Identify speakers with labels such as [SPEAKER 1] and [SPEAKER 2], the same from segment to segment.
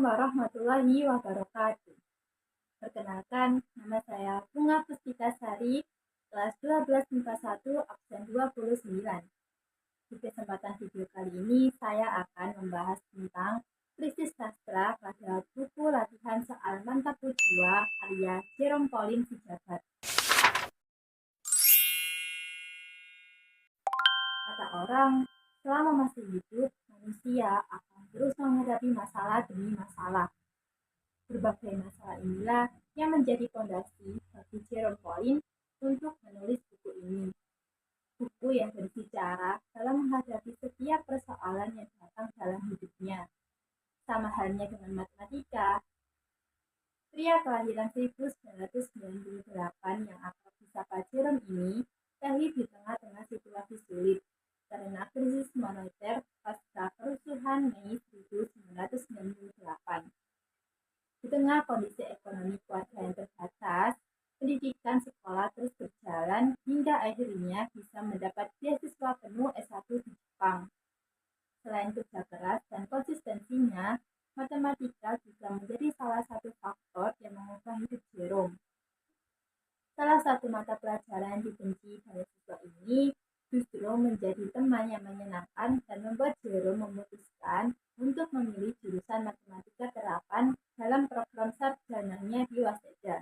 [SPEAKER 1] Warahmatullahi Wabarakatuh. Perkenalkan, nama saya Bunga Puspitasari, kelas 12 MIPA 1, absen 29. Di kesempatan video kali ini, saya akan membahas tentang krisis sastra pada buku latihan soal mantap jiwa karya Jerome Pauline Sijabat. Kata orang, selama masih hidup, manusia akan terus menghadapi masalah demi masalah. Berbagai masalah inilah yang menjadi fondasi bagi Jerome Pauline untuk menulis buku ini. Buku yang berbicara dalam menghadapi setiap persoalan yang datang dalam hidupnya. Sama halnya dengan matematika, pria kelahiran 1998 yang akrab disapa Jerome ini lahir di tengah-tengah situasi sulit karena krisis moneter pasca kerusuhan Mei 1998. Di tengah kondisi ekonomi keluarga yang terbatas, pendidikan sekolah terus berjalan hingga akhirnya bisa mendapat beasiswa penuh S1 di Jepang. Selain kerja keras dan konsistensinya, matematika juga menjadi salah satu faktor yang mengubah hidup Jerome. Salah satu mata pelajaran yang dibenci dari siswa ini justru menjadi teman yang menyenangkan dan membuat Jerome memutuskan untuk memilih jurusan matematika terapan dalam program sarjananya di Waseda.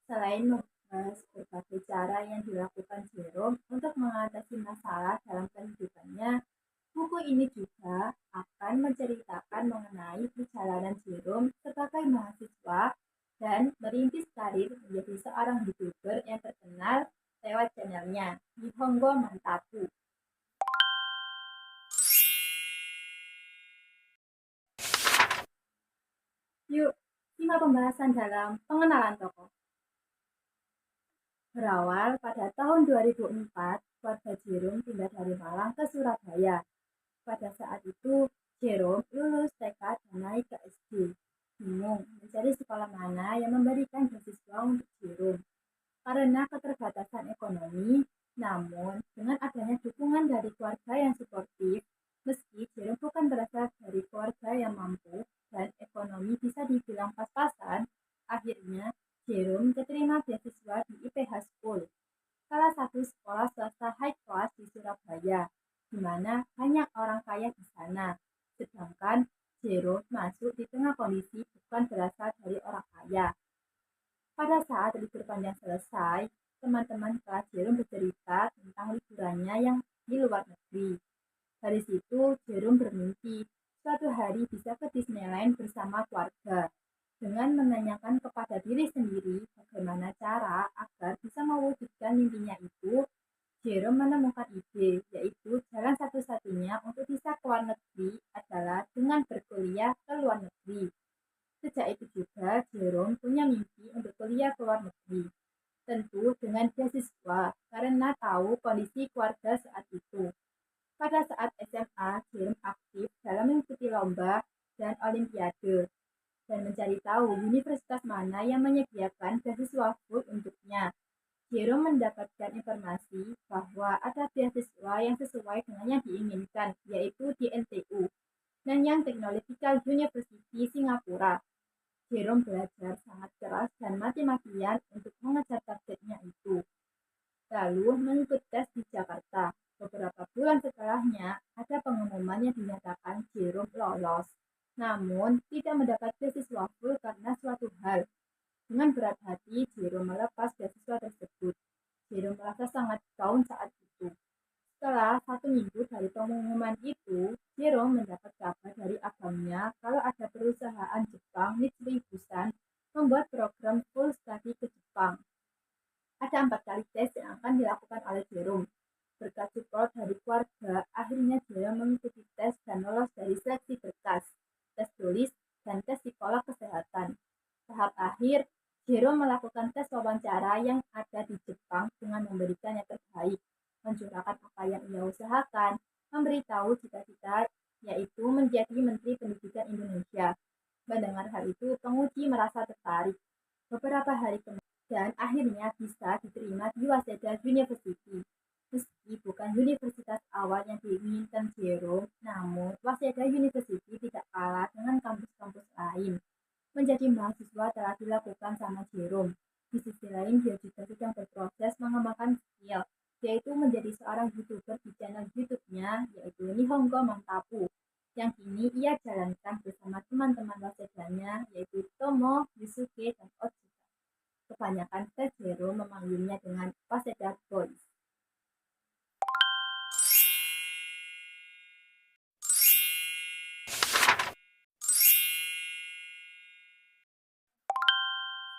[SPEAKER 1] Selain membahas berbagai cara yang dilakukan Jerome untuk mengatasi masalah dalam kehidupannya, buku ini juga akan menceritakan mengenai perjalanan Jerome sebagai mahasiswa dan merintis karir menjadi seorang YouTuber yang terkenal lewat channelnya Nihongo Mantapu. Yuk, simak pembahasan dalam pengenalan tokoh. Berawal pada tahun 2004, keluarga Jerome pindah dari Malang ke Surabaya. Pada saat itu, Jerome lulus TK dan naik ke SD. Bingung mencari sekolah mana yang memberikan beasiswa untuk Jerome. Karena keterbatasan ekonomi, namun dengan adanya dukungan dari keluarga yang suportif, meski Jerome bukan berasal dari keluarga yang mampu dan ekonomi bisa dibilang pas-pasan, akhirnya Jerome diterima beasiswa di IPH School, salah satu sekolah swasta high class di Surabaya, di mana banyak orang kaya di sana. Sedangkan Jerome masuk di tengah kondisi bukan berasal dari orang kaya. Pada saat libur panjang selesai, teman-teman kelas Jerome bercerita tentang liburannya yang di luar negeri. Dari situ, Jerome bermimpi suatu hari bisa ke Disneyland bersama keluarga. Dengan menanyakan kepada diri sendiri bagaimana cara agar bisa mewujudkan mimpinya itu, Jerome menemukan ide, yaitu jalan satu-satunya untuk bisa ke luar negeri adalah dengan berkuliah ke luar negeri. Sejak itu juga Jerome punya mimpi untuk kuliah ke luar negeri. Tentu dengan beasiswa, karena tahu kondisi keluarga saat itu. Pada saat SMA, Jerome aktif dalam mengikuti lomba dan olimpiade, dan mencari tahu universitas mana yang menyediakan beasiswa full untuknya. Jerome mendapatkan informasi bahwa ada beasiswa yang sesuai dengan yang diinginkan, yaitu di NTU, Nanyang Technological University Singapura. Jerome belajar sangat keras dan mati-matian untuk mengejar targetnya itu. Lalu mengikut tes di Jakarta. Beberapa bulan setelahnya, ada pengumuman yang dinyatakan Jerome lolos. Namun, tidak mendapat beasiswa full karena suatu hal. Dengan berat hati, Jerome melepas beasiswa tersebut. Jerome merasa sangat down saat itu. Setelah 1 minggu dari pengumuman itu, Jerome mendapat kabar dari abangnya kalau ada perusahaan Jepang Mitsui Bussan membuat program full study ke Jepang. Ada 4 kali tes yang akan dilakukan oleh Jerome. Berkat support dari keluarga, akhirnya Jerome mengikuti tes dan lolos dari seleksi berkas, tes tulis, dan tes psikolog kesehatan. Tahap akhir, Jerome melakukan tes wawancara yang ada di Jepang dengan memberikan yang terbaik, mencurahkan apa yang ia usahakan, memberitahu cita-cita yaitu menjadi Menteri Pendidikan Indonesia. Mendengar hal itu, penguji merasa tertarik. Beberapa hari kemudian, dan akhirnya bisa diterima di Waseda University. Meski bukan universitas awal yang diinginkan Jerome, namun Waseda University tidak kalah dengan kampus-kampus lain. Menjadi mahasiswa telah dilakukan sama Jerome. Di sisi lain, dia juga sedang berproses mengembangkan skill, yaitu menjadi seorang YouTuber di channel YouTube-nya, yaitu Nihongo Mantapu, yang kini ia jalankan bersama teman-teman wasedanya, yaitu Tomo, Yusuke, dan Otsuka. Kebanyakan fans Jerome memanggilnya dengan Waseda Boys.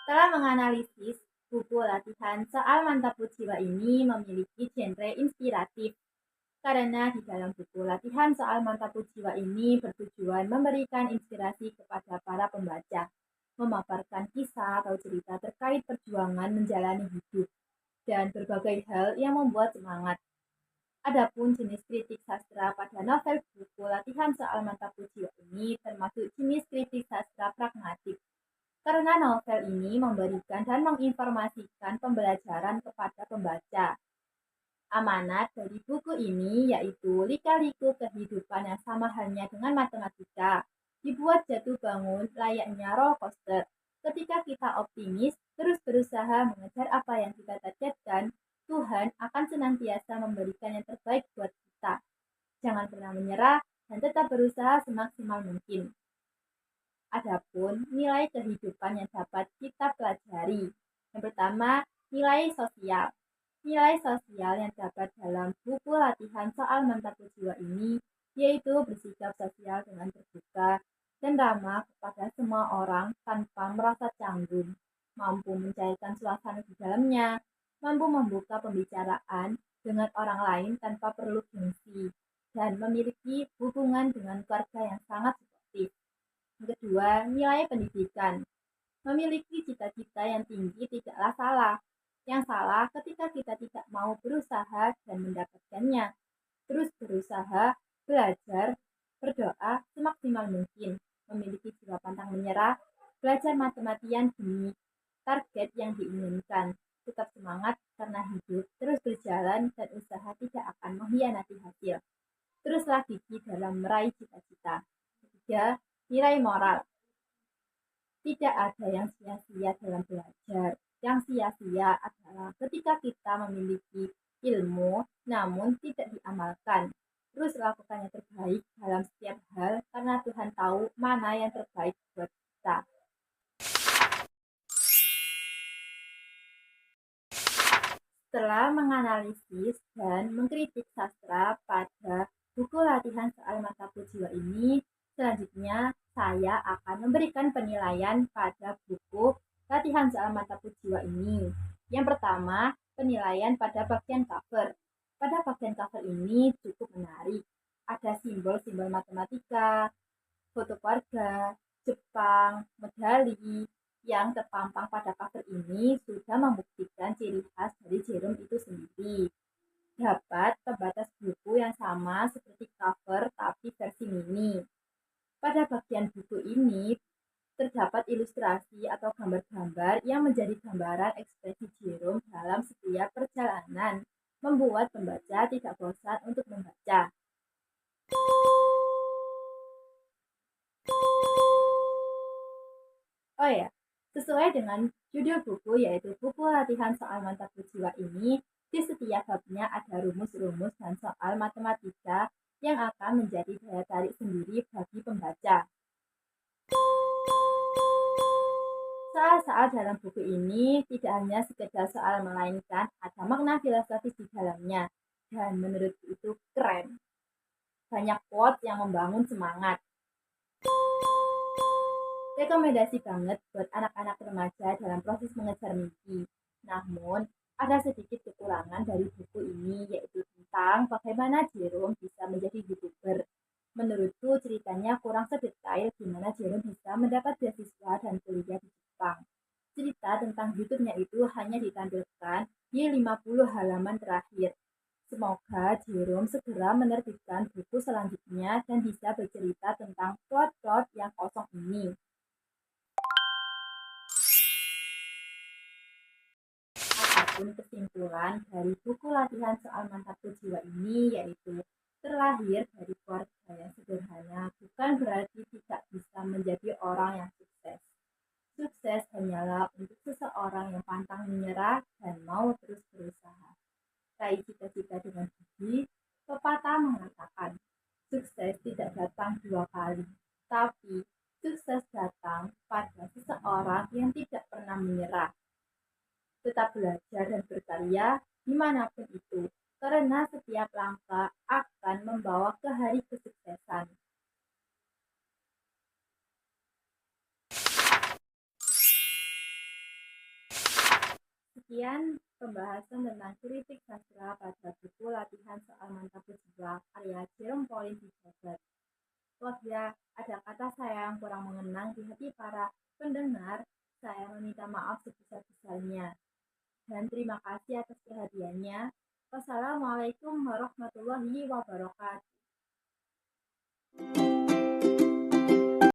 [SPEAKER 1] Setelah menganalisis, buku latihan soal Mantapu Jiwa ini memiliki genre inspiratif. Karena di dalam buku latihan soal Mantapu Jiwa ini bertujuan memberikan inspirasi kepada para pembaca, memaparkan kisah atau cerita terkait perjuangan menjalani hidup, dan berbagai hal yang membuat semangat. Adapun jenis kritik sastra pada novel buku latihan soal Mantapu Jiwa ini termasuk jenis kritik sastra pragmatik. Karena novel ini memberikan dan menginformasikan pembelajaran kepada pembaca. Amanat dari buku ini yaitu lika-liku kehidupan yang sama halnya dengan matematika, dibuat jatuh bangun layaknya roller coaster. Ketika kita optimis, terus berusaha mengejar apa yang kita targetkan, Tuhan akan senantiasa memberikan yang terbaik buat kita. Jangan pernah menyerah dan tetap berusaha semaksimal mungkin. Adapun nilai kehidupan yang dapat kita pelajari. Yang pertama, nilai sosial. Nilai sosial yang dapat dalam buku latihan soal Mantapu Jiwa ini yaitu bersikap sosial dengan terbuka dan ramah kepada semua orang tanpa merasa canggung, mampu mencairkan suasana di dalamnya, mampu membuka pembicaraan dengan orang lain tanpa perlu gengsi, dan memiliki hubungan dengan keluarga yang sangat suportif. Yang kedua, nilai pendidikan. Memiliki cita-cita yang tinggi tidaklah salah. Yang salah ketika kita tidak mau berusaha dan mendapatkannya. Terus berusaha, belajar, berdoa semaksimal mungkin. Memiliki jiwa pantang menyerah, belajar mati-matian demi target yang diinginkan. Tetap semangat karena hidup terus berjalan dan usaha tidak akan mengkhianati hasil. Teruslah gigih dalam meraih cita-cita. Ketiga, nilai moral. Tidak ada yang sia-sia dalam belajar. Yang sia-sia adalah ketika kita memiliki ilmu namun tidak diamalkan. Terus lakukan yang terbaik dalam setiap hal karena Tuhan tahu mana yang terbaik buat kita. Setelah menganalisis dan mengkritik sastra pada buku latihan soal Mantapu Jiwa ini, selanjutnya saya akan memberikan penilaian pada buku latihan soal Mantapu Jiwa ini. Yang pertama, penilaian pada bagian cover. Pada bagian cover ini cukup menarik. Ada simbol-simbol matematika, foto keluarga, Jepang, medali, yang terpampang pada cover ini sudah membuktikan ciri khas dari Jerome itu sendiri. Dapat pembatas buku yang sama seperti cover tapi versi mini. Pada bagian buku ini terdapat ilustrasi atau gambar-gambar yang menjadi gambaran ekspresi Jerome dalam setiap perjalanan, membuat pembaca tidak bosan untuk membaca. Oh ya, sesuai dengan judul buku yaitu buku latihan soal Mantapu Jiwa ini, di setiap babnya ada rumus-rumus dan soal matematika yang akan menjadi daya tarik sendiri bagi pembaca. Soal-soal dalam buku ini tidak hanya sekedar soal melainkan ada makna filosofis di dalamnya, dan menurutku itu keren. Banyak quote yang membangun semangat. Rekomendasi banget buat anak-anak remaja dalam proses mengejar mimpi. Namun, ada sedikit kekurangan dari buku ini, yaitu tentang bagaimana Jerome bisa menjadi YouTuber. Menurutku ceritanya kurang sedetail gimana Jerome bisa mendapat beasiswa dan kuliah di Jepang. Cerita tentang YouTube-nya itu hanya ditampilkan di 50 halaman terakhir. Semoga Jerome segera menerbitkan buku selanjutnya dan bisa bercerita tentang plot-plot yang kosong ini. Apapun kesimpulan dari buku latihan soal Mantapu Jiwa ini yaitu Terlahir dari keluarga yang sederhana bukan berarti tidak bisa menjadi orang yang sukses. Sukses hanyalah untuk seseorang yang pantang menyerah dan mau terus berusaha. Raih cita-cita dengan gigi, pepatah mengatakan, sukses tidak datang dua kali, tapi sukses datang pada seseorang yang tidak pernah menyerah, tetap belajar dan berkarya dimanapun itu, karena setiap langkah akan membawa ke hari kesuksesan. Sekian pembahasan tentang kritik sastra pada buku latihan soal mantap berjiwa karya Jerome Pauline Jagat. Apabila ada kata saya yang kurang mengenang di hati para pendengar, saya meminta maaf sebesar-besarnya. Dan terima kasih atas perhatiannya. Wassalamualaikum warahmatullahi wabarakatuh.